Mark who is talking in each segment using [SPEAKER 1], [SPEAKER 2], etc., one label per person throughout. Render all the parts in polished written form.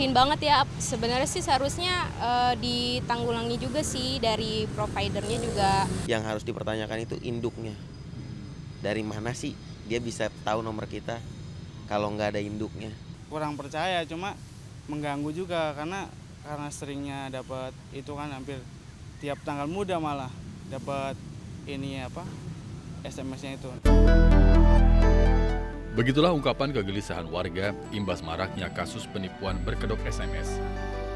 [SPEAKER 1] nyusahin banget ya. Sebenarnya sih seharusnya ditanggulangi juga sih dari providernya juga.
[SPEAKER 2] Yang harus dipertanyakan itu induknya. Dari mana sih dia bisa tahu nomor kita kalau nggak ada induknya?
[SPEAKER 3] Kurang percaya, cuma mengganggu juga karena seringnya dapat itu kan hampir tiap tanggal muda malah dapat ini SMS-nya itu.
[SPEAKER 4] Begitulah ungkapan kegelisahan warga imbas maraknya kasus penipuan berkedok SMS.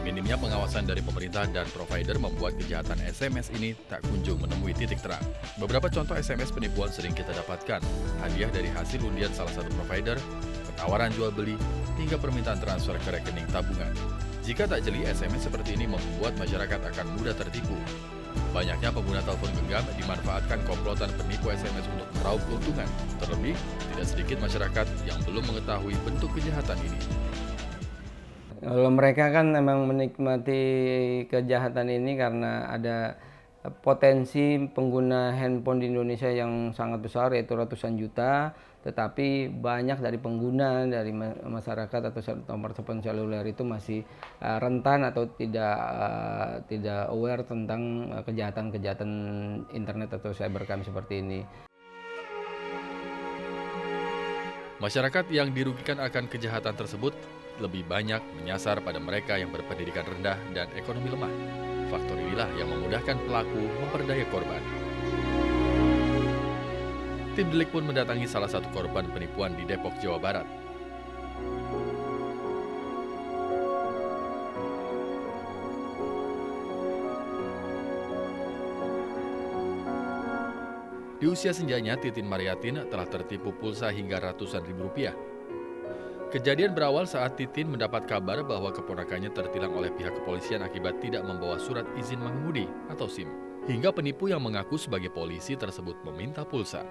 [SPEAKER 4] Minimnya pengawasan dari pemerintah dan provider membuat kejahatan SMS ini tak kunjung menemui titik terang. Beberapa contoh SMS penipuan sering kita dapatkan, hadiah dari hasil undian salah satu provider, penawaran jual beli, hingga permintaan transfer ke rekening tabungan. Jika tak jeli, SMS seperti ini membuat masyarakat akan mudah tertipu. Banyaknya pengguna telepon genggam dimanfaatkan komplotan penipu SMS untuk meraup keuntungan. Terlebih, tidak sedikit masyarakat yang belum mengetahui bentuk kejahatan ini.
[SPEAKER 5] Kalau mereka kan memang menikmati kejahatan ini karena ada potensi pengguna handphone di Indonesia yang sangat besar, yaitu ratusan juta, tetapi banyak dari pengguna, dari masyarakat atau nomor telepon seluler itu masih rentan atau tidak aware tentang kejahatan-kejahatan internet atau cybercrime seperti ini.
[SPEAKER 4] Masyarakat yang dirugikan akan kejahatan tersebut lebih banyak menyasar pada mereka yang berpendidikan rendah dan ekonomi lemah. Faktor inilah yang memudahkan pelaku memperdaya korban. Tim Delik pun mendatangi salah satu korban penipuan di Depok, Jawa Barat. Di usia senjanya, Titin Maryatin telah tertipu pulsa hingga ratusan ribu rupiah. Kejadian berawal saat Titin mendapat kabar bahwa keponakannya tertilang oleh pihak kepolisian akibat tidak membawa surat izin mengemudi atau SIM. Hingga penipu yang mengaku sebagai polisi tersebut meminta pulsa.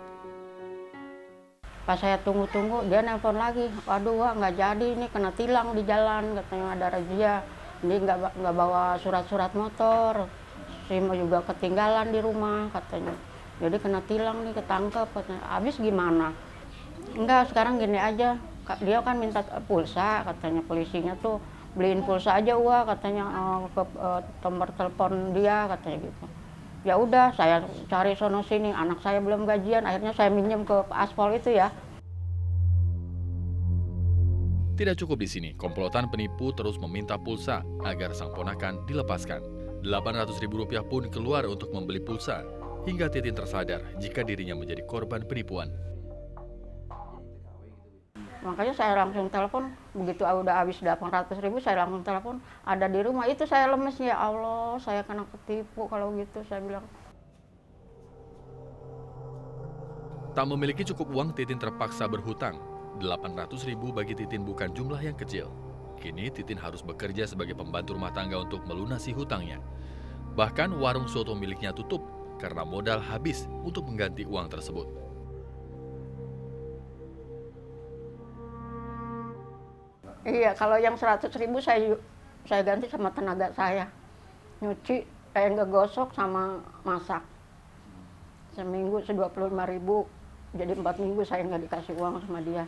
[SPEAKER 6] Pas saya tunggu-tunggu, dia nelpon lagi. Waduh, Wak, nggak jadi, ini kena tilang di jalan, katanya ada razia. Ini nggak bawa surat-surat motor, SIM juga ketinggalan di rumah, katanya. Jadi kena tilang nih, ketangkep, katanya. Habis gimana? Enggak, sekarang gini aja. Dia kan minta pulsa, katanya polisinya tuh beliin pulsa aja Wak, katanya ke nomor telepon dia, katanya gitu. Ya udah, saya cari sono sini, anak saya belum gajian, akhirnya saya minjem ke Aspol itu ya.
[SPEAKER 4] Tidak cukup di sini, komplotan penipu terus meminta pulsa agar sang ponakan dilepaskan. Rp800.000 pun keluar untuk membeli pulsa, hingga Titin tersadar jika dirinya menjadi korban penipuan.
[SPEAKER 6] Makanya saya langsung telepon, begitu udah habis 800.000 saya langsung telepon, ada di rumah. Itu saya lemes, ya Allah, saya kena ketipu kalau gitu, saya bilang.
[SPEAKER 4] Tak memiliki cukup uang, Titin terpaksa berhutang. 800.000 bagi Titin bukan jumlah yang kecil. Kini Titin harus bekerja sebagai pembantu rumah tangga untuk melunasi hutangnya. Bahkan warung soto miliknya tutup karena modal habis untuk mengganti uang tersebut.
[SPEAKER 6] Iya, kalau yang 100.000 saya ganti sama tenaga saya. Nyuci, ngegosok sama masak. Seminggu 25.000, jadi 4 minggu saya nggak dikasih uang sama dia.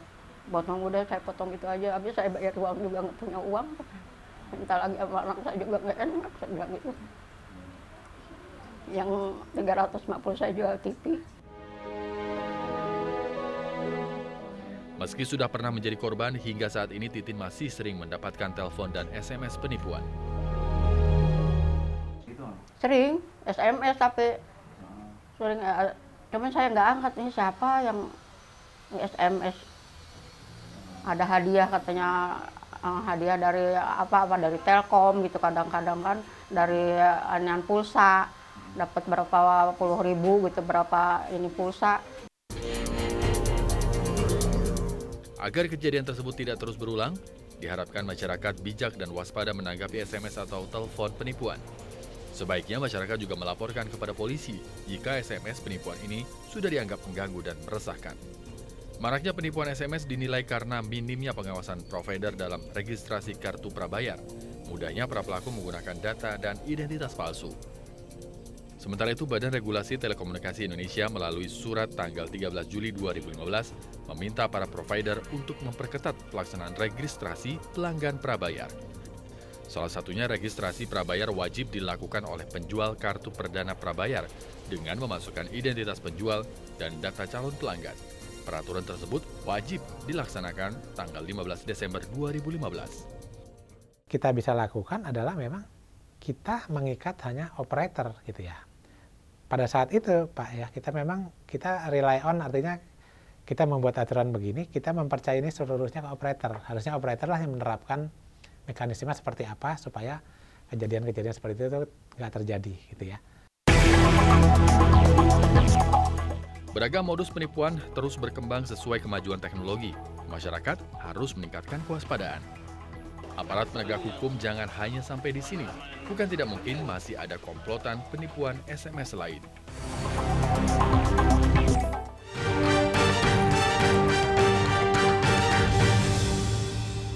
[SPEAKER 6] Potong udah saya potong itu aja, habis saya bayar uang juga nggak punya uang. Minta lagi sama anak saya juga nggak enak, saya bilang gitu. Yang 350 saya jual TV.
[SPEAKER 4] Meski sudah pernah menjadi korban, hingga saat ini Titin masih sering mendapatkan telepon dan SMS penipuan.
[SPEAKER 6] Sering, SMS tapi sering, cuman saya nggak angkat, ini siapa yang SMS. Ada hadiah katanya, hadiah dari apa dari Telkom gitu, kadang-kadang kan dari anian pulsa, dapat berapa puluh ribu gitu, berapa ini pulsa.
[SPEAKER 4] Agar kejadian tersebut tidak terus berulang, diharapkan masyarakat bijak dan waspada menanggapi SMS atau telepon penipuan. Sebaiknya masyarakat juga melaporkan kepada polisi jika SMS penipuan ini sudah dianggap mengganggu dan meresahkan. Maraknya penipuan SMS dinilai karena minimnya pengawasan provider dalam registrasi kartu prabayar. Mudahnya para pelaku menggunakan data dan identitas palsu. Sementara itu, Badan Regulasi Telekomunikasi Indonesia melalui surat tanggal 13 Juli 2015 meminta para provider untuk memperketat pelaksanaan registrasi pelanggan prabayar. Salah satunya registrasi prabayar wajib dilakukan oleh penjual kartu perdana prabayar dengan memasukkan identitas penjual dan data calon pelanggan. Peraturan tersebut wajib dilaksanakan tanggal 15 Desember 2015.
[SPEAKER 7] Kita bisa lakukan adalah memang kita mengikat hanya operator gitu ya. Pada saat itu Pak ya, kita rely on, artinya kita membuat aturan begini, kita mempercayai ini seluruhnya ke operator. Harusnya operator lah yang menerapkan mekanisme seperti apa supaya kejadian-kejadian seperti itu nggak terjadi gitu ya.
[SPEAKER 4] Beragam modus penipuan terus berkembang sesuai kemajuan teknologi. Masyarakat harus meningkatkan kewaspadaan. Aparat penegak hukum jangan hanya sampai di sini. Bukan tidak mungkin masih ada komplotan penipuan SMS lain.